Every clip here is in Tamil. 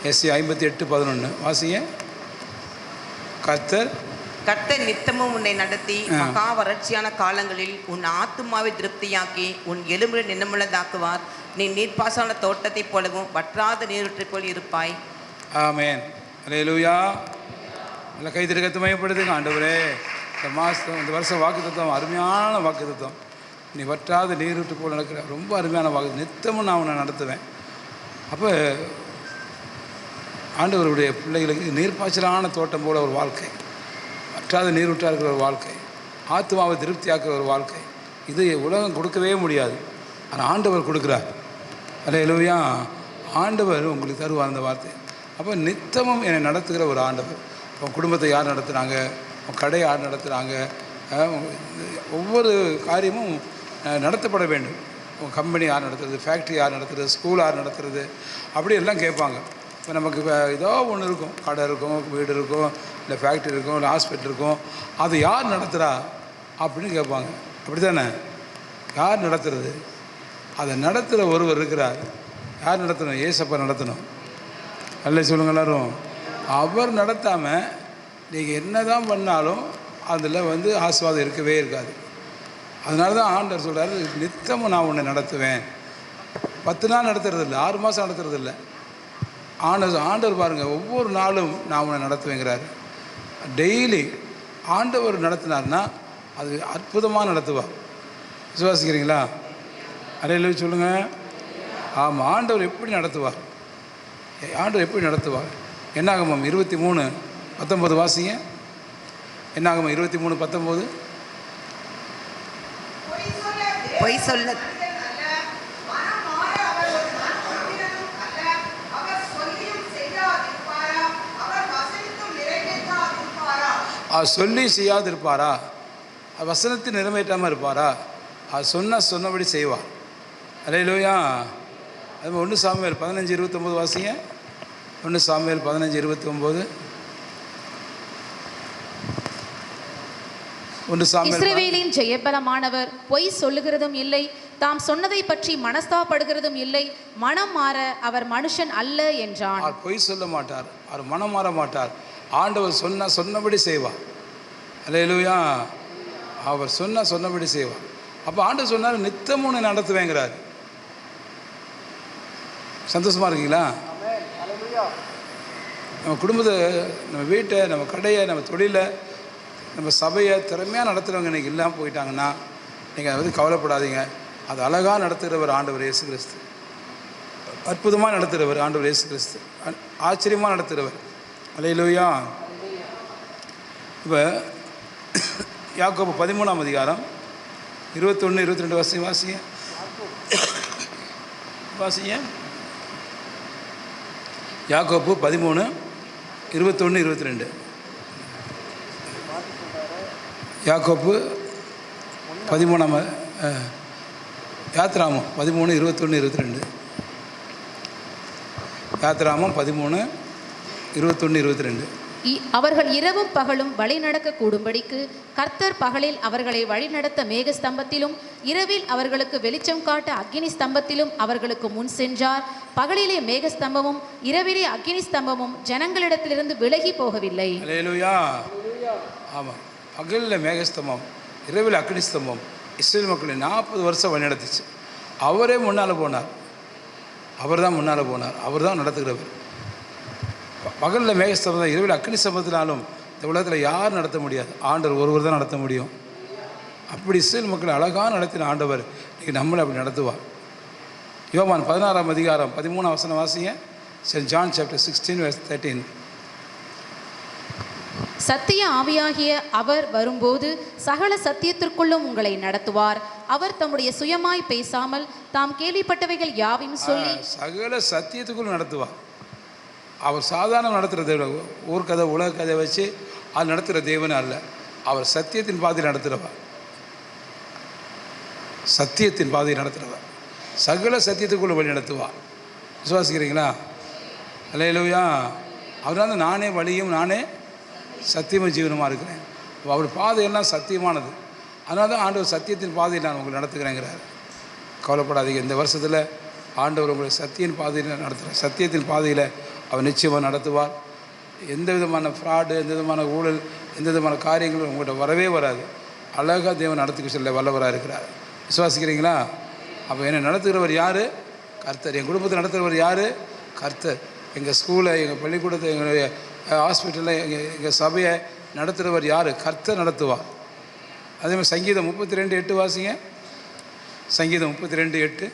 எஸ்ஏ 58:11 வாசிங்க. கர்த்தர் நித்தமும் உன்னை நடத்தி மகா வறட்சியான காலங்களில் உன் ஆத்துமாவை திருப்தியாக்கி உன் எலும்புகளை நின்னமுள்ளதாக்குவார். நீ நீர்ப்பாசன தோட்டத்தைப் போலவும் வற்றாத நீரூற்றை போல் இருப்பாய். ஆமென். அல்லேலூயா. நல்ல கை திருக்கத்தை மையப்படுத்துங்க. ஆண்டவரே, இந்த வருஷம் வாக்குத்தத்தம் அருமையான வாக்குத்தத்தம். நீ வற்றாத நீரூற்று போல் நடக்கிற ரொம்ப அருமையான வாக்கு. நித்தமும் நான் உன்னை நடத்துவேன். அப்போ ஆண்டவருடைய பிள்ளைகளுக்கு நீர்ப்பாய்ச்சலான தோட்டம் போல ஒரு வாழ்க்கை, வற்றாத நீரூற்றாக இருக்கிற ஒரு வாழ்க்கை, ஆத்மாவை திருப்தியாக்குற ஒரு வாழ்க்கை, இது உலகம் கொடுக்கவே முடியாது. ஆனால் ஆண்டவர் கொடுக்குறார். அல்லேலூயா. ஆண்டவர் உங்களுக்கு தருவார் அந்த வார்த்தை. அப்போ நித்தமும் என்னை நடத்துகிற ஒரு ஆண்டவர். உன் குடும்பத்தை யார் நடத்துகிறாங்க, உன் கடையை யார் நடத்துகிறாங்க, ஒவ்வொரு காரியமும் நடத்தப்பட வேண்டும். உன் கம்பெனி யார் நடத்துறது, ஃபேக்ட்ரி யார் நடத்துறது, ஸ்கூல் யார் நடத்துறது, அப்படி எல்லாம் கேட்பாங்க. இப்போ நமக்கு ஏதோ ஒன்று இருக்கும், கடை இருக்கும், வீடு இருக்கும், இல்லை ஃபேக்ட்ரி இருக்கும், இல்லை ஹாஸ்பிட்டல் இருக்கும், அது யார் நடத்துகிறா அப்படின்னு கேட்பாங்க. அப்படி தானே? யார் நடத்துறது? அதை நடத்துகிற ஒருவர் இருக்கிறார். யார் நடத்தணும்? ஏசப்பா நடத்தணும். நல்ல சொல்லுங்க எல்லாரும். அவர் நடத்தாமல் நீங்கள் என்ன தான் பண்ணாலும் அதில் ஆசீர்வாதம் இருக்கவே இருக்காது. அதனால தான் ஆண்டவர் சொல்கிறார், நித்தமும் நான் உன்னை நடத்துவேன். 10 நாள் நடத்துறது இல்லை, 6 மாதம் நடத்துறது இல்லை. ஆண்டவர் பாருங்கள், ஒவ்வொரு நாளும் நான் உன்னை நடத்துவேங்கிறார். டெய்லி ஆண்டவர் நடத்தினார்னா அது அற்புதமாக நடத்துவார். விசுவாசிக்கிறீங்களா? அறையில சொல்லுங்கள். ஆமாம், ஆண்டவர் எப்படி நடத்துவார்? ஆண்டவர் எப்படி நடத்துவார்? என்னாகமம் 23:19 வாசிங்க. என்னாகமம் 23:19. பொய் சொல்ல சொல்லி செய்யாது இருப்பாரா? வசனத்தை நிறைவேற்றாமல் இருப்பாரா? சொன்னபடி செய்வார். அல்லேலூயா. அது 1 சாமுவேல் 15:29 வாசிங்க. 1 சாமுவேல் 15:29. இஸ்ரவேலின் ஜெயபலமானவர் பொய் சொல்லுகிறதும் இல்லை, தாம் சொன்னதை பற்றி மனஸ்தாபப்படுகிறதும் இல்லை, மனம் மாற அவர் மனுஷன் அல்ல என்றான். பொய் சொல்ல மாட்டார், அவர் மனம் மாற மாட்டார். ஆண்டவர் சொன்னபடி செய்வார். அல்லேலூயா. அவர் சொன்னபடி செய்வார். அப்போ ஆண்டவர் சொன்னார், நித்தமும் உன்னை நடத்துவேங்கிறார். சந்தோஷமாக இருக்கீங்களா? நம்ம குடும்பத்தை, நம்ம வீட்டை, நம்ம கடையை, நம்ம தொழிலை, நம்ம சபையை திறமையாக நடத்துகிறவங்க இன்றைக்கி இல்லாமல் போயிட்டாங்கன்னா நீங்கள் அதை கவலைப்படாதீங்க. அது அழகாக நடத்துகிறவர் ஆண்டவர் இயேசு கிறிஸ்து. அற்புதமாக நடத்துகிறவர் ஆண்டவர் இயேசு கிறிஸ்து. ஆச்சரியமாக நடத்துகிறவர். அல்லேலூயா. இப்போ யாக்கோபு 13ஆம் அதிகாரம் 21-22 வாசிங்க. யாக்கோபு 13:21-22. யாக்கோபு 13 யாத்ராமம் 13:21-22. யாத்ராமம் 13:21-22. அவர்கள் இரவும் பகலும் வழி நடக்க கூடும்படிக்கு கர்த்தர் பகலில் அவர்களை வழிநடத்த மேகஸ்தம்பத்திலும் இரவில் அவர்களுக்கு வெளிச்சம் காட்ட அக்கினி ஸ்தம்பத்திலும் அவர்களுக்கு முன் சென்றார். பகலிலே மேகஸ்தம்பமும் இரவிலே அக்கினி ஸ்தம்பமும் ஜனங்களிடத்திலிருந்து விலகி போகவில்லை. அல்லேலூயா. ஆமாம், பகலில் மேகஸ்தம்பம், இரவில் அக்கினி ஸ்தம்பம் இஸ்ரேல் மக்களை 40 வருஷம் வழிநடத்துச்சு. அவரே முன்னால் போனார். அவர் தான் முன்னால் போனார். அவர் தான் நடத்துகிறவர். பகலில் மேகஸ்தம்பம் தான், இரவில் அக்கினி ஸ்தம்பத்தினாலும் இந்த உலகத்தில் யார் நடத்த முடியாது. ஆண்டவர் ஒருவர் தான் நடத்த முடியும். அப்படி இஸ்ரேல் மக்களை அழகாக நடத்தின ஆண்டவர் இன்றைக்கி நம்மளை அப்படி நடத்துவார். யோவான் 16ஆம் அதிகாரம் 13ஆம் வசனம் வாசிங்க. Saint John chapter 16:13. சத்திய ஆவியாகிய அவர் வரும்போது சகல சத்தியத்திற்குள்ளும் உங்களை நடத்துவார். அவர் தம்முடைய சுயமாய் பேசாமல் தாம் கேள்விப்பட்டவைகள் யாவையும் சொல்லி சகல சத்தியத்துக்குள்ளும் நடத்துவார். அவர் சாதாரண நடத்துகிற தேவன், ஊர்கதை உலக கதை வச்சு அது நடத்துகிற தேவன் அல்ல. அவர் சத்தியத்தின் பாதையில் நடத்துகிறவர். சத்தியத்தின் பாதையில் நடத்துகிறவர். சகல சத்தியத்துக்குள்ள வழி நடத்துவார். விசுவாசிக்கிறீங்களா? அல்லேலூயா. அவர் நானே வழியும் நானே சத்தியமும் ஜீவனமாக இருக்கிறேன். அவர் பாதையெல்லாம் சத்தியமானது. அதனால தான் ஆண்டவர் சத்தியத்தின் பாதையில் நான் உங்களை நடத்துகிறேங்கிறார். கவலைப்படாதீங்க. இந்த வருஷத்தில் ஆண்டவர் உங்களை சத்தியின் பாதையில் நடத்துகிறார். சத்தியத்தின் பாதையில் அவர் நிச்சயமாக நடத்துவார். எந்த விதமான ஃப்ராடு, எந்த விதமான ஊழல், எந்த விதமான காரியங்களும் உங்கள்கிட்ட வரவே வராது. அழகாக தேவன் நடத்திக்க சொல்ல வல்லவராக இருக்கிறார். விசுவாசிக்கிறீங்களா? அப்போ என்னை நடத்துகிறவர் யார்? கர்த்தர். என் குடும்பத்தை நடத்துகிறவர் யார்? கர்த்தர். எங்கள் ஸ்கூலை, எங்கள் பள்ளிக்கூடத்தை, எங்களுடைய ஹாஸ்பிட்டலில், எங்கள் சபையை நடத்துகிறவர் யார்? கர்த்தர் நடத்துவார். அதே மாதிரி சங்கீதம் 32:8 வாசிங்க. சங்கீதம் 32:8.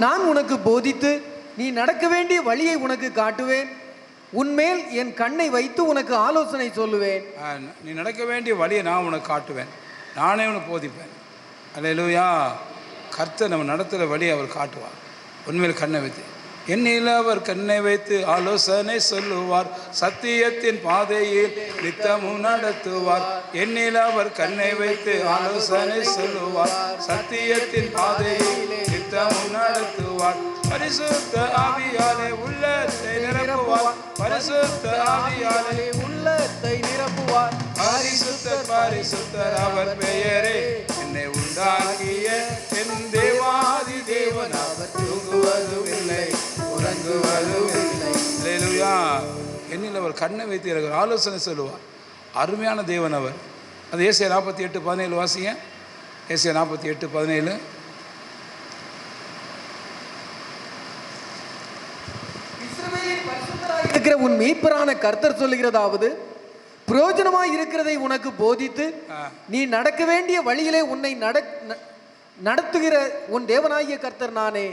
நான் உனக்கு போதித்து நீ நடக்க வேண்டிய வழியை உனக்கு காட்டுவேன். உன்மேல் என் கண்ணை வைத்து உனக்கு ஆலோசனை சொல்லுவேன். நீ நடக்க வேண்டிய வழியை நான் உனக்கு காட்டுவேன், நானே உனக்கு போதிப்பேன். அல்லேலூயா. கர்த்தர் நம்ம நடத்துகிற வழியை அவர் காட்டுவார். உண்மையில் கண்ணை வைத்து, என்னில் அவர் கண்ணை வைத்து ஆலோசனை சொல்லுவார். சத்தியத்தின் பாதையில் நித்தமும் நடத்துவார். என்னில் அவர் கண்ணை வைத்து ஆலோசனை சொல்லுவார். சத்தியத்தின் பாதையில் நித்தமும் நடத்துவார். பரிசுத்த ஆவியாலே உள்ளத்தை நிரப்புவார். பரிசுத்த ஆவியாலே உள்ளத்தை நிரப்புவார். பரிசுத்தர் பரிசுத்தர் அவர் பெயரே. என்னை உண்டாக்கிய என் தேவாதி தேவன் அவர் தூங்குவதும் இல்லை, உறங்குவதும் இல்லை. அல்லேலூயா. என்னில் அவர் கண்ணை வைத்து எனக்கு ஆலோசனை சொல்லுவார். அருமையான தேவன் அவர். அது ஏசாயா 48:17 வாசிங்க. ஏசாயா 48:17. இருக்கிற உன் மீட்பரான கர்த்தர் சொல்லுகிறதாவது, பிரயோஜனமாய் இருக்கிறதை உனக்கு போதித்து நீ நடக்க வேண்டிய வழியிலே உன்னை நடத்துகிற உன் தேவனாகிய கர்த்தர் நானே.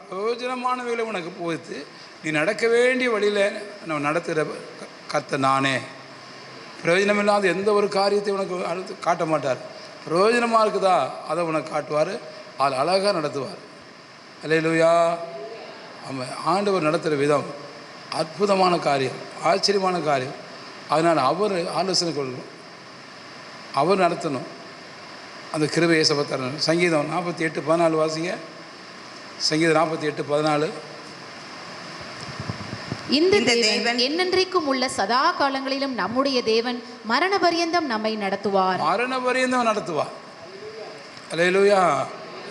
பிரயோஜனமானவைகளை உனக்கு போதித்து நீ நடக்க வேண்டிய வழியில் நம்ம நடத்துகிற கர்த்தர் நானே. பிரயோஜனமில்லாத எந்த ஒரு காரியத்தை உனக்கு காட்ட மாட்டார். பிரயோஜனமாக இருக்குதா அதை உனக்கு காட்டுவார். அது அழகாக நடத்துவார். அல்லேலூயா. ஆமாம். ஆண்டவர் நடத்துகிற விதம் அற்புதமான காரியம், ஆச்சரியமான காரியம். அதனால் அவர் ஆலோசனை கொள்ளணும், அவர் நடத்தணும். அந்த கிருபை இயேசுவை தரணும். சங்கீதம் 48:14 வாசிங்க. சங்கீதம் 48:14. இந்த தேவன் என்னென்றைக்கும் உள்ள சதா காலங்களிலும் நம்முடைய தேவன் மரண பரியந்தம் நம்மை நடத்துவார். மரண பரியந்தம் நடத்துவார். அல்லேலூயா.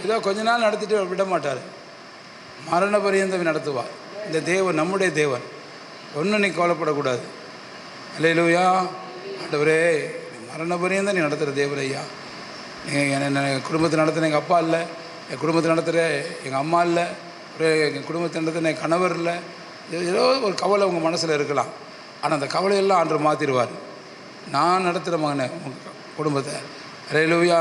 ஏதோ கொஞ்ச நாள் நடத்திட்டு விட மாட்டார். மரண பரியந்தம் நடத்துவார். இந்த தேவன் நம்முடைய தேவன். ஒன்றும் நீ கவலைப்படக்கூடாது. அல்லேலூயா. ஆண்டவரே, மரண பரியந்தம் நீ நடத்துகிற தேவன் ஐயா. என் குடும்பத்தை நடத்துகிற எங்கள் அப்பா இல்லை, என் குடும்பத்தை நடத்துகிற எங்கள் அம்மா இல்லை, எங்கள் குடும்பத்தை நடத்துகிற என் கணவர் இல்லை. ஏதோ ஒரு கவலை உங்கள் மனசில் இருக்கலாம். ஆனால் அந்த கவலையெல்லாம் ஆண்டு மாற்றிடுவார். நான் நடத்துகிற மகனை உங்கள் குடும்பத்தை. அல்லேலூயா.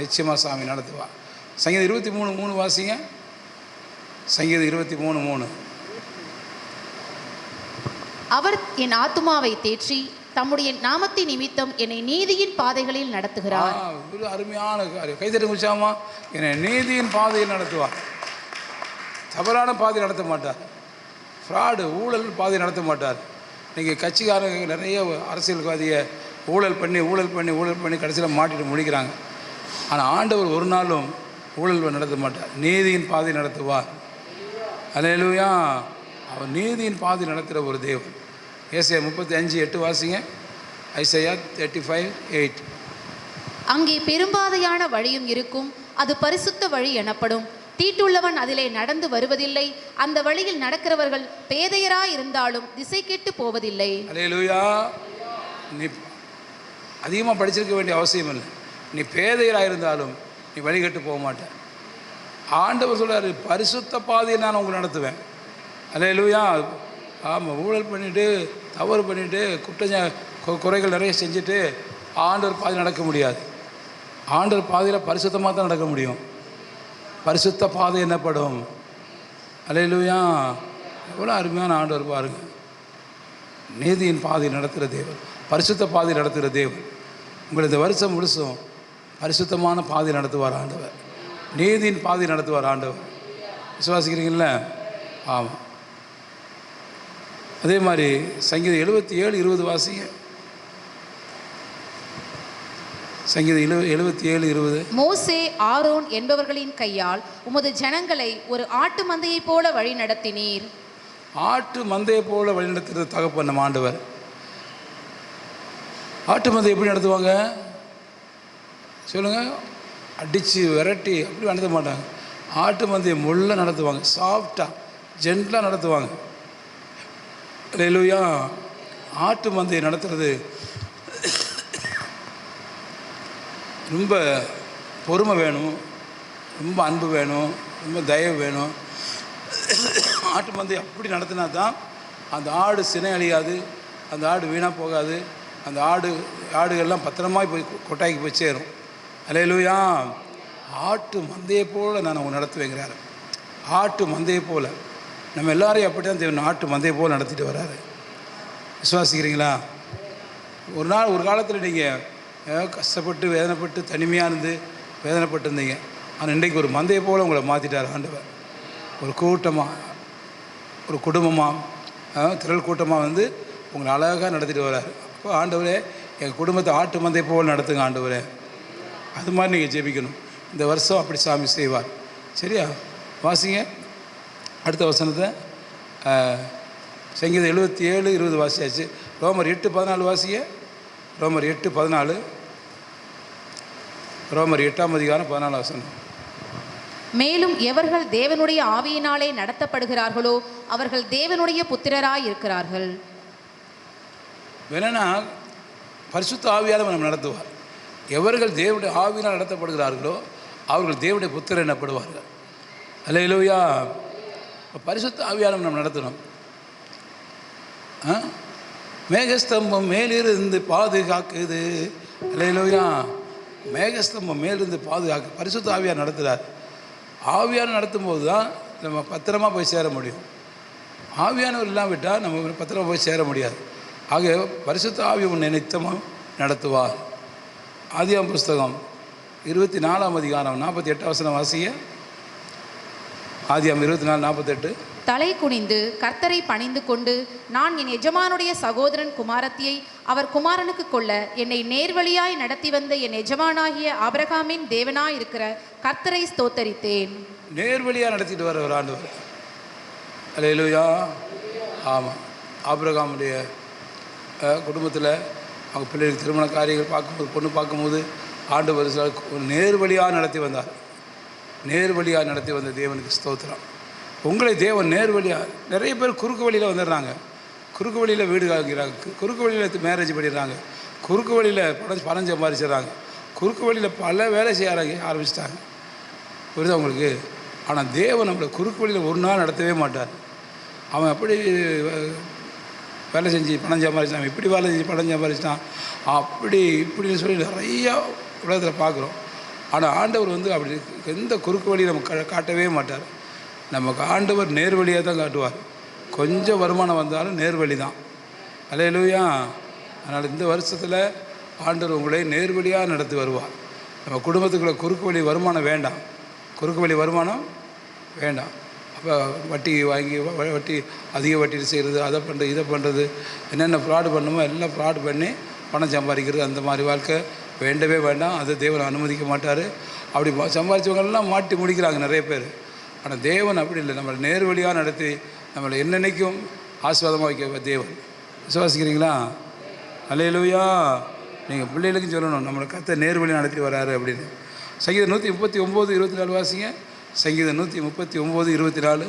நிச்சயமாக சாமி நடத்துவார். சங்கீதம் 23:3 வாசிங்க. சங்கீதம் 23:3. அவர் என் ஆத்துமாவை தேற்றி தம்முடைய நாமத்தின் நிமித்தம் என்னை நீதியின் பாதைகளில் நடத்துகிறார். ஒரு அருமையான காரியம். கைத்தறி முடிச்சாமா. என்னை நீதியின் பாதையில் நடத்துவார். தவறான பாதை நடத்த மாட்டார். ஃப்ராடு, ஊழல் பாதை நடத்த மாட்டார். நீங்கள் கட்சிக்காரங்க நிறைய அரசியல்வாதியை ஊழல் பண்ணி கடைசியில் மாட்டிட்டு முடிக்கிறாங்க. ஆனால் ஆண்டவர் ஒரு நாளும் ஊழல் நடத்த மாட்டார். நீதியின் பாதை நடத்துவார். அல்லேலூயா. அவர் நீதியின் பாதை நடத்துகிற ஒரு தேவன். ஏசாயா 35:8 வாசிங்க. ஐசையா 35:8. அங்கே பெரும்பாதையான வழியும் இருக்கும், அது பரிசுத்த வழி எனப்படும். தீட்டுள்ளவன் அதிலே நடந்து வருவதில்லை. அந்த வழியில் நடக்கிறவர்கள் பேதையராய் இருந்தாலும் திசை கெட்டு போவதில்லை. அல்லேலூயா. நீ அதிகமாக படிச்சிருக்க வேண்டிய அவசியம் இல்லை. நீ பேதையராக இருந்தாலும் நீ வழிகட்டு போக மாட்டேன். ஆண்டவர் சொல்கிறார், பரிசுத்த பாதையை நான் உங்களை நடத்துவேன். அல்லேலூயா. ஆமாம். ஊழல் பண்ணிவிட்டு, தவறு பண்ணிவிட்டு, குறைகள் நிறைய செஞ்சுட்டு ஆண்டவர் பாதை நடக்க முடியாது. ஆண்டவர் பாதையில் பரிசுத்தமாக தான் நடக்க முடியும். பரிசுத்த பாதை என்னப்படும். அல்லேலூயா. எவ்வளோ அருமையான ஆண்டவர் பாருங்கள். நீதியின் பாதை நடத்துகிற தேவன், பரிசுத்த பாதை நடத்துகிற தேவன். உங்களை இந்த வருஷம் முழுசும் பரிசுத்தமான பாதை நடத்துவார் ஆண்டவர். நீதியின் பாதை நடத்துவார் ஆண்டவர். விசுவாசிக்கிறீங்கள? ஆமாம். அதே மாதிரி சங்கீதம் 77:20 வாசிங்க. சங்கீதம் 77:20. மோசே, ஆரோன் என்பவர்களின் கையால் உமது ஜனங்களை ஒரு ஆட்டு மந்தையை போல வழி நடத்தினீர். ஆட்டு மந்தையை போல வழி நடத்துறது தகப்பன் நம்ம ஆண்டவர். ஆட்டு மந்தை எப்படி நடத்துவாங்க சொல்லுங்கள்? அடித்து விரட்டி அப்படி நடத்த மாட்டாங்க. ஆட்டு மந்தையை முள்ள நடத்துவாங்க, சாஃப்டாக ஜென்டலாக நடத்துவாங்க. அல்லேலூயா. ஆட்டு மந்தையை நடத்துறது ரொம்ப பொறுமை வேணும், ரொம்ப அன்பு வேணும், ரொம்ப தயவு வேணும். ஆட்டு மந்தையை அப்படி நடத்தினா தான் அந்த ஆடு சினை அழியாது, அந்த ஆடு வீணாக போகாது, அந்த ஆடுகள்லாம் பத்திரமாய் போய் கொட்டாய்க்கு போய் சேரும். அல்லேலூயா. ஆட்டு மந்தையை போல் நான் அவங்க நடத்துவேங்கிறாரு. ஆட்டு மந்தையை போல் நம்ம எல்லாரையும் அப்படி தான் தேவன் ஆட்டு மந்தையை போல் நடத்திட்டு வர்றாரு. விசுவாசிக்கிறீங்களா? ஒரு காலத்தில் நீங்கள் கஷ்டப்பட்டு வேதனைப்பட்டு தனிமையாக இருந்து வேதனைப்பட்டு இருந்தீங்க. ஆனால் இன்றைக்கு ஒரு மந்தையை போல் உங்களை மாற்றிட்டார் ஆண்டவர். ஒரு கூட்டமாக, ஒரு குடும்பமாக, திரள் கூட்டமாக வந்து உங்களை அழகாக நடத்திட்டு வர்றாரு. அப்போ ஆண்டவரே எங்கள் குடும்பத்தை ஆட்டு மந்தை போல் நடத்துங்க ஆண்டவரே. அது மாதிரி நீங்கள் ஜெபிக்கணும். இந்த வருஷம் அப்படி சாமி செய்வார். சரியா? வாசிங்க அடுத்த வசனத்தை. சங்கீதம் 77:20 வாசியாச்சு. ரோமர் 8:14 வாசிங்க. ரோமர் 8:14. ரோமர் 8ஆம் அதிகாரம் 14 வசனம். மேலும் எவர்கள் தேவனுடைய ஆவியினாலே நடத்தப்படுகிறார்களோ அவர்கள் தேவனுடைய புத்திரராய் இருக்கிறார்கள். வேணா பரிசுத்த ஆவியால் நம்ம நடத்துவார். எவர்கள் தேவனுடைய ஆவியினால் நடத்தப்படுகிறார்களோ அவர்கள் தேவனுடைய புத்திரர் எனப்படுவார்கள். அல்லேலூயா. பரிசுத்த ஆவியால் நம்ம நடத்தணும். மேகஸ்தம்பம் மேலிருந்து பாதுகாக்குது. அல்லேலூயா. மேகஸ்தம்பம் மேலிருந்து பாதுகாக்கு பரிசுத்த ஆவியார் நடத்துகிறார். ஆவியார் நடத்தும்போது தான் நம்ம பத்திரமாக போய் சேர முடியும். ஆவியானவர் இல்லாவிட்டால் நம்ம பத்திரமாக போய் சேர முடியாது. ஆக பரிசுத்த ஆவி உன்னை நித்தமாக நடத்துவார். ஆதியாகமம் புஸ்தகம் 24ஆம் அதிகாரம் 48 வசனம் வாசிய. ஆதியாகமம் 24:48. தலை குனிந்து கர்த்தரை பணிந்து கொண்டு, நான் என் எஜமானுடைய சகோதரன் குமாரத்தியை அவர் குமாரனுக்கு கொள்ள என்னை நேர்வழியாய் நடத்தி வந்த என் எஜமானாகிய ஆபிரகாமின் தேவனாய் இருக்கிற கர்த்தரை ஸ்தோத்தரித்தேன். நேர்வழியாக நடத்திட்டு வர ஒரு ஆண்டவர். அல்லேலூயா. ஆமாம். ஆபிரகாமுடைய குடும்பத்தில் அவங்க பிள்ளைகளுக்கு திருமண காரியங்கள் பார்க்கும்போது, பொண்ணு பார்க்கும்போது ஆண்டவர் நேர்வழியாக நடத்தி வந்தார். நேர்வழியாக நடத்தி வந்த தேவனுக்கு ஸ்தோத்திரம். உங்களை தேவன் நேர்வழியாக, நிறைய பேர் குறுக்கு வழியில் வந்துடுறாங்க, குறுக்கு வழியில் வீடு வாங்கிறாங்க, குறுக்கு வழியில் மேரேஜ் பண்ணிடுறாங்க, குறுக்கு வழியில் பணம் சம்பாதிச்சிடுறாங்க, குறுக்கு வழியில் பல வேலை செய்ய ஆரம்பிச்சிட்டாங்க. புரியுதா உங்களுக்கு? ஆனால் தேவன் நம்மளை குறுக்கு வழியில் ஒரு நாள் நடத்தவே மாட்டார். அவன் அப்படி வேலை செஞ்சு பணம் சம்பாதிச்சிட்டான், இப்படி வேலை செஞ்சு பணம் சம்பாதிச்சிட்டான், அப்படி இப்படின்னு சொல்லி நிறையா உலகத்தில் பார்க்குறோம். ஆனால் ஆண்டவர் வந்து அப்படி எந்த குறுக்கு வழியை நம்ம காட்டவே மாட்டார். நமக்கு ஆண்டவர் நேர்வழியாக தான் காட்டுவார். கொஞ்சம் வருமானம் வந்தாலும் நேர்வழி தான். அல்லேலூயா. அதனால் இந்த வருஷத்தில் ஆண்டவர் உங்களை நேர்வழியாக நடத்தி வருவார். நம்ம குடும்பத்துக்குள்ளே குறுக்கு வழி வருமானம் வேண்டாம், குறுக்கு வழி வருமானம் வேண்டாம். அப்போ வட்டி வாங்கி வட்டி அதிக வட்டியில் செய்கிறது, அதை பண்ணுறது, இதை பண்ணுறது, என்னென்ன ஃப்ராடு பண்ணுமோ எல்லாம் ஃப்ராடு பண்ணி பணம் சம்பாதிக்கிறது, அந்த மாதிரி வாழ்க்கை வேண்டவே வேண்டாம். அது தேவன் அனுமதிக்க மாட்டார். அப்படி சம்பாதிச்சவங்கெல்லாம் மாட்டி முடிக்கிறாங்க நிறைய பேர். ஆனால் தேவன் அப்படி இல்லை. நம்மளை நேர்வழியாக நடத்தி நம்மளை என்னென்னைக்கும் ஆசீர்வாதமாக வைக்க தேவன். விசுவாசிக்கிறீங்களா? அல்லேலூயா. நீங்கள் பிள்ளைகளுக்கும் சொல்லணும், நம்மளை கர்த்தர் நேர்வழி நடத்தி வராரு அப்படின்னு. சங்கீதம் 139:24 வாசிங்க. சங்கீதம் 139:24.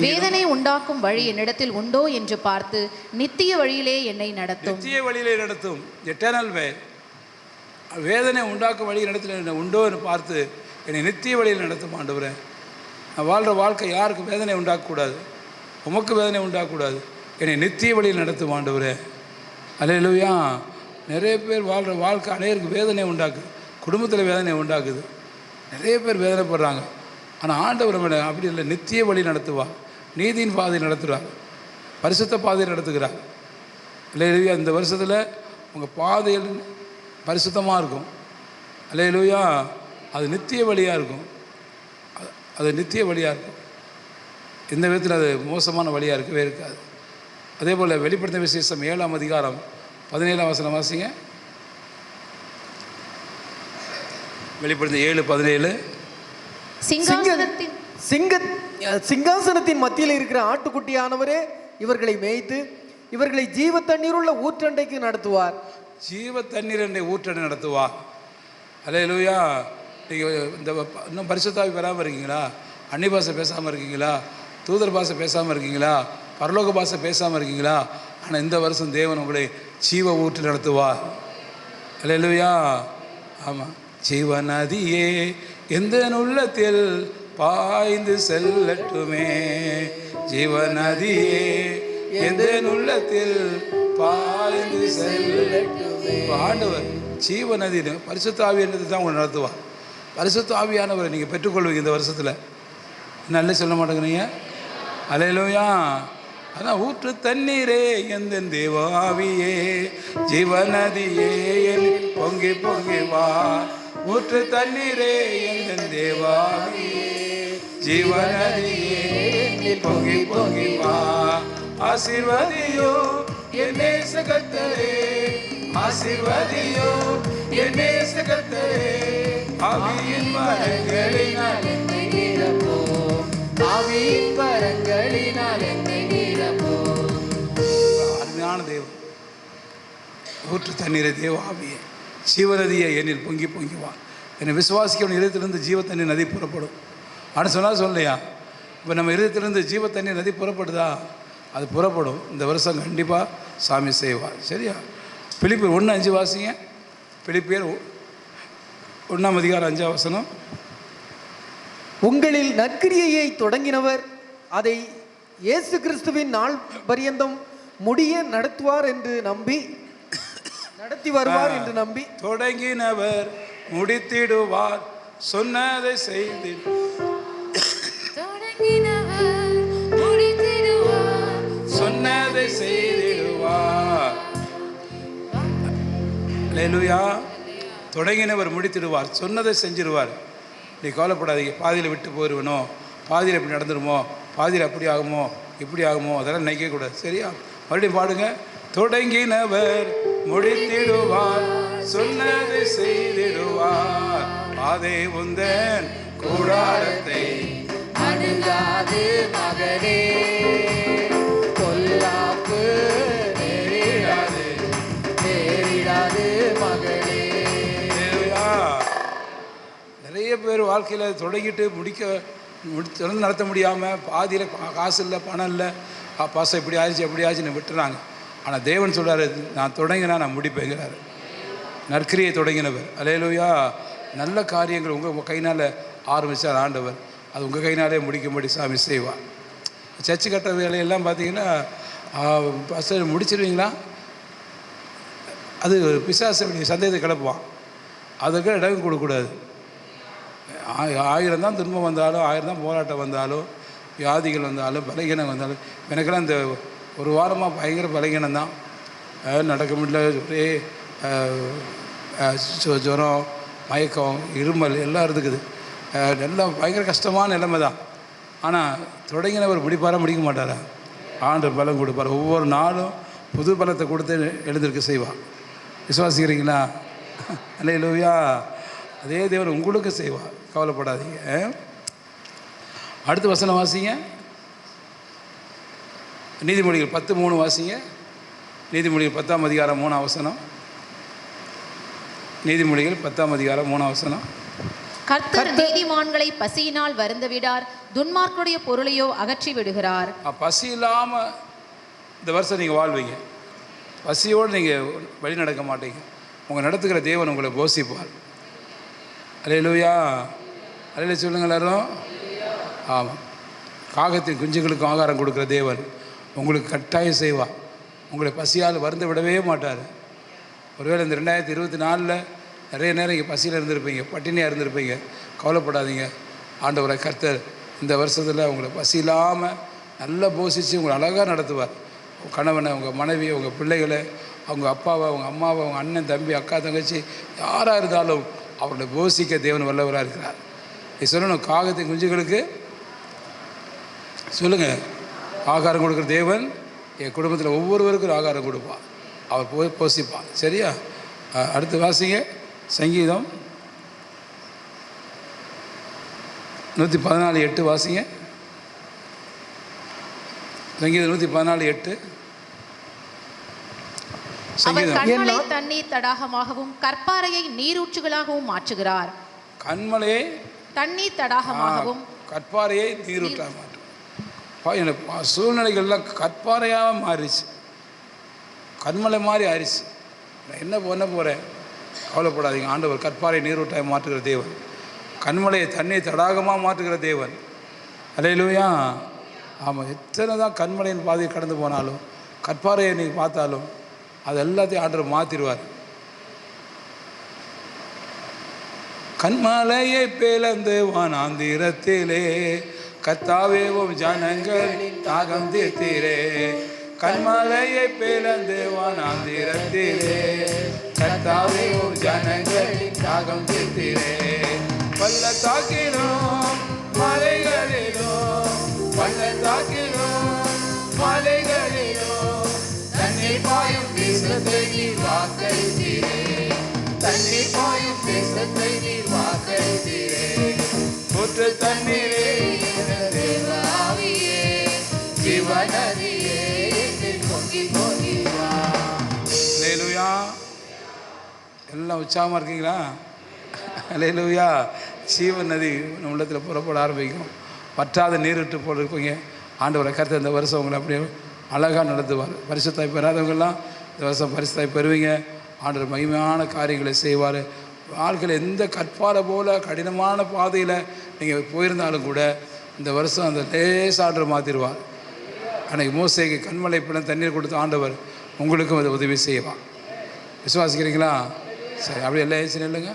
வேதனை உண்டாக்கும் வழி என்னிடத்தில் உண்டோ என்று பார்த்து நித்திய வழியிலே என்னை நடத்தும். நித்திய வழியிலே நடத்தும். எட்டர்னல் வே. வேதனை உண்டாக்கும் வழி இடத்துல உண்டோ என்று பார்த்து என்னை நித்திய வழியில் நடத்தும் ஆண்டவரே. நான் வாழ்கிற வாழ்க்கை யாருக்கும் வேதனை உண்டாக்கக்கூடாது, உமக்கு வேதனை உண்டாக்கக்கூடாது. என்னை நித்திய வழியில் நடத்தும் ஆண்டவரே. அல்லேலூயா. நிறைய பேர் வாழ்கிற வாழ்க்கை அனைவருக்கு வேதனை உண்டாக்குது, குடும்பத்தில் வேதனை உண்டாக்குது, நிறைய பேர் வேதனைப்படுறாங்க. ஆனால் ஆண்டவர் அப்படி இல்லை, நித்திய வழி நடத்துவார், நீதியின் பாதையில் நடத்துகிறார், பரிசுத்த பாதையில் நடத்துகிறார். அல்லேலூயா. இந்த வருஷத்தில் உங்கள் பாதையில் பரிசுத்தமாக இருக்கும். அல்லேலூயா. அது நித்திய வழியாக இருக்கும், அது நித்திய வழியாக இருக்கும். எந்த விதத்தில் அது மோசமான வழியாக இருக்கவே இருக்காது. அதே போல் வெளிப்படுத்தின விசேஷம் 7ஆம் அதிகாரம் 17ஆம் வசனம் வாசிங்க. வெளிப்படுத்தின 7:17. சிங்காசனத்தின் மத்தியில் இருக்கிற ஆட்டுக்குட்டியானவரே இவர்களை மேய்த்து இவர்களை ஜீவ தண்ணீருள்ள ஊற்றண்டைக்கு நடத்துவார். ஜீவ தண்ணீர் என்ற ஊற்றண்டை நடத்துவார். அல்லேலூயா. நீங்கள் இன்னும் பரிசுத்தாவி பெறாமல் இருக்கீங்களா? அன்னி பாஷை பேசாமல் இருக்கீங்களா? தூதர் பாஷை பேசாமல் இருக்கீங்களா? பரலோக பாஷை பேசாமல் இருக்கீங்களா? ஆனால் இந்த வருஷம் தேவன் உங்களை ஜீவ ஊற்று நடத்துவார். அல்லேலூயா. ஆமாம். ஜீவ நதியே எந்த உள்ளத்தில் பாய்ந்து செல்லட்டுமே, ஜீவ நதியே எந்த உள்ளத்தில் பாய்ந்து செல்லட்டுமே. ஆண்டவர் ஜீவ நதினு பரிசுத்த ஆவியானது தான் உங்களை நடத்துவார். பரிசுத்த ஆவியானவரை நீங்கள் பெற்றுக்கொள்வீங்க இந்த வருஷத்தில். நல்ல சொல்ல மாட்டேங்கிறீங்க. அல்லேலூயா. அதான் ஊற்று தண்ணீரே எந்த தேவாவியே, ஜீவநதியே என் பொங்கி பொங்கி வா. ஊற்று தண்ணீரே எந்த தேவாவியே, ஜீவநதியே என் பொங்கி பொங்கி வா. ஆசீர்வதியோ என் நேச கர்த்தரே, ஆசீர்வதியோ என் நேச கர்த்தரே. ஆவியின் வரங்களினால் என்னை நிரப்பும், ஆவியின் வரங்களினால் என்னை நிரப்பும். அருமையான தேவன். ஊற்று தண்ணீரை தேவ ஆவியே, ஜீவநதியை என்னில் பொங்கி பொங்கி வா. என்னை விசுவாசிக்கவன் இதயத்திலிருந்து ஜீவ தண்ணீர் நதி புறப்படும். ஆனால் சொன்னால் சொல்லலையா? இப்போ நம்ம இதயத்திலிருந்து ஜீவ தண்ணீர் நதி புறப்படுதா? அது புறப்படும். இந்த வருஷம் கண்டிப்பாக சாமி செய்வார். சரியா? பிலிப்பியர் 1:5 வாசிங்க. பிலிப்பியர் 1:5 உங்களில் நற்கிரியையை தொடங்கினவர் அதை இயேசு கிறிஸ்துவின் நாள் பரியந்தம் முடிய நடத்துவார் என்று நம்பி, நடத்தி வருவார் என்று நம்பி, தொடங்கினவர் முடித்திடுவார், சொன்னதை செய்து சொன்னதை செய்திடுவார். அல்லேலூயா. தொடங்கினவர் முடித்திடுவார், சொன்னதை செஞ்சிடுவார். நீ கவலைப்படாதீங்க. பாதியில் விட்டு போயிடுவனோ, பாதியில் இப்படி நடந்துடுமோ, பாதியில் அப்படி ஆகுமோ இப்படி ஆகுமோ அதெல்லாம் நினைக்கக்கூடாது. சரியா? மறுபடியும் பாடுங்க. தொடங்கினவர் முடித்திடுவார், சொன்னதை செய்திடுவார். அதே உந்தன் கூடாரத்தை அணுகாது மகனே, பொல்லாப்பு நேரிடாது நேரிடாது மகனே. நிறைய பேர் வாழ்க்கையில் தொடங்கிட்டு தொடர்ந்து நடத்த முடியாமல் பாதியில் காசு இல்லை, பணம் இல்லை, பாசம் இப்படி ஆயிடுச்சு அப்படி ஆச்சுன்னு விட்டுறாங்க. ஆனால் தேவன் சொல்கிறாரு, நான் தொடங்கினா நான் முடிப்பேங்கிறாரு. நற்கிரியை தொடங்கினவர். அல்லேலூயா. நல்ல காரியங்கள் உங்கள் கையினால் ஆரம்பித்தார் ஆண்டவர், அது உங்கள் கையினாலே முடிக்கும்படி சாமி செய்வார். சர்ச்சு கட்ட வேலையெல்லாம் பார்த்தீங்கன்னா ஃபஸ்ட்டு முடிச்சிடுவீங்களா? அது பிசாசு சந்தேகத்தை கிளப்புவான். அதுக்கு இடம் கொடுக்கக்கூடாது. 1000 தான் துன்பம் வந்தாலும், 1000 தான் போராட்டம் வந்தாலும், வியாதிகள் வந்தாலும், பலகீனம் வந்தாலும், எனக்கெல்லாம் இந்த ஒரு வாரமாக பயங்கர பலகீனம் தான். நடக்க முடியல, ஒரே ஜுரம், மயக்கம், இருமல் எல்லாம் இருக்குது. எல்லாம் பயங்கர கஷ்டமான நிலைமை தான். ஆனால் தொடங்கினவர் முடிக்க மாட்டாரா? ஆண்டவர் பலம் கொடுப்பார். ஒவ்வொரு நாளும் புது பலத்தை கொடுத்து எழுந்திருக்க செய்வார். விசுவாசிக்கிறீங்களா? அல்லேலூயா. அதே தேவன் உங்களுக்கு செய்வார், கவலைப்படாதீங்க. அடுத்த வசனம் வாசிங்க. நீதிமொழிகள் 10:3 வாசிங்க. நீதிமொழிகள் 10:3 நீதிமொழிகள் 10:3 கர்த்தர் நீதிமான்களை பசியினால் வருந்த விடார், துன்மார்க்குடைய பொருளையோ அகற்றி விடுகிறார். பசி இல்லாமல் இந்த வருஷம் நீங்கள் வாழ்வீங்க. பசியோடு நீங்கள் வழி நடக்க மாட்டீங்க. உங்கள் நடத்துகிற தேவன் உங்களை போஷிப்பார். அல்லேலூயா. அல்லேலூயா சொல்லுங்க எல்லாரும். ஆமாம். காகத்தின் குஞ்சுகளுக்கும் ஆகாரம் கொடுக்குற தேவன் உங்களுக்கு கட்டாயம் செய்வார். உங்களை பசியால் வருந்த விடவே மாட்டார். ஒருவேளை இந்த 2024 நிறைய நேரம் இங்கே பசியில் இருந்திருப்பீங்க, பட்டினியாக இருந்திருப்பீங்க. கவலைப்படாதீங்க. ஆண்டவரை கர்த்தர் இந்த வருஷத்தில் உங்களை பசி இல்லாமல் நல்லா போஷித்து உங்களை அழகாக நடத்துவார். உங்கள் கணவனை, உங்கள் மனைவியை, உங்கள் பிள்ளைகளை, அவங்க அப்பாவை, அவங்க அம்மாவை, அவங்க அண்ணன், தம்பி, அக்கா, தங்கச்சி யாராக இருந்தாலும் அவர்களை போஷிக்க தேவன் வல்லவராக இருக்கிறார். நீ சொல்லணும், காகத்தின் குஞ்சுகளுக்கு சொல்லுங்கள், ஆகாரம் கொடுக்குற தேவன் என் குடும்பத்தில் ஒவ்வொருவருக்கும் ஆகாரம் கொடுப்பான், அவர் போஷிப்பான். சரியா? அடுத்து வாசிங்க. சங்கீதம் 114:8 வாசிங்க. சங்கீதம் 114:8. அவர் கண்மலை தண்ணீர் தடாகமாகவும் கற்பாறையை நீரூற்றுகளாகவும் மாற்றுகிறார். கண்மலையை தண்ணீர் தடாகமாகவும் கற்பாறையை நீரூற்ற மாட்டோம். எனக்கு சூழ்நிலைகள்லாம் கற்பாறையாக மாறிச்சு, கண்மலை மாதிரி ஆயிடுச்சு. நான் என்ன பண்ண போகிறேன்? கவலைப்படாதீங்க. ஆண்டவர் கற்பாறை நீரூற்றாய் மாற்றுகிற தேவன், கண்மலையை தண்ணீர் தடாகமாக மாற்றுகிற தேவன். அல்லேலூயா. ஆமாம், எத்தனை தான் கண்மலையின் பாதையை கடந்து போனாலும் கற்பாறையை நீங்கள் பார்த்தாலும் அது எல்லாத்தையும் ஆண்டவர் மாற்றிடுவார். கண்மலையை பிளந்து வானாந்திரத்திலே கர்த்தாவேவும் ஜனங்களின் தாகம் தீர்த்தீரே. கண்மலையை பிளந்து வானாந்திரத்திலே கர்த்தாவேவும் ஜனங்களின் தாகம் தீர்த்தீரே. பள்ளத்தாக்கிலும் மலைகளிலும், பள்ளத்தாக்கிலும் மலைகளிலும் தண்ணீர் பாயும் தேசத்தை நீர் வாக்களித்தீரே. தண்ணீர் பாயும் தேசத்தை நீர் வாக்களித்தீரே. ஊற்று தண்ணீரே தேவாவியே, ஜீவநதியே பொங்கி பொங்கி வா. அல்லேலூயா. எல்லாம் உற்சாகமாக இருக்கீங்களா? அல்லேலூயா. ஜீவன் நதி நம்ம உள்ளத்தில் புறப்பட ஆரம்பிக்கும். வற்றாத நீரிட்டு போல இருப்பீங்க. ஆண்டவரை கருத்து இந்த வருஷம் உங்களை அப்படியே அழகாக நடத்துவார். பரிசுத்தாய் பெறாதவங்கெல்லாம் இந்த வருஷம் பரிசுத்தாய் பெறுவீங்க. ஆண்டவர் மகிமையான காரியங்களை செய்வார். வாழ்க்கையில் எந்த கற்பாறை போல் கடினமான பாதையில் நீங்கள் போயிருந்தாலும் கூட இந்த வருஷம் அந்த லேசாண்டர் மாற்றிடுவார். அன்றைக்கி மோசேக்கு கண்மலை பிள்ளை தண்ணீர் கொடுத்த ஆண்டவர் உங்களுக்கும் அதை உதவி செய்வார். விசுவாசிக்கிறீங்களா? சரி, அப்படி எல்லாம் ஏசி இல்லைங்க.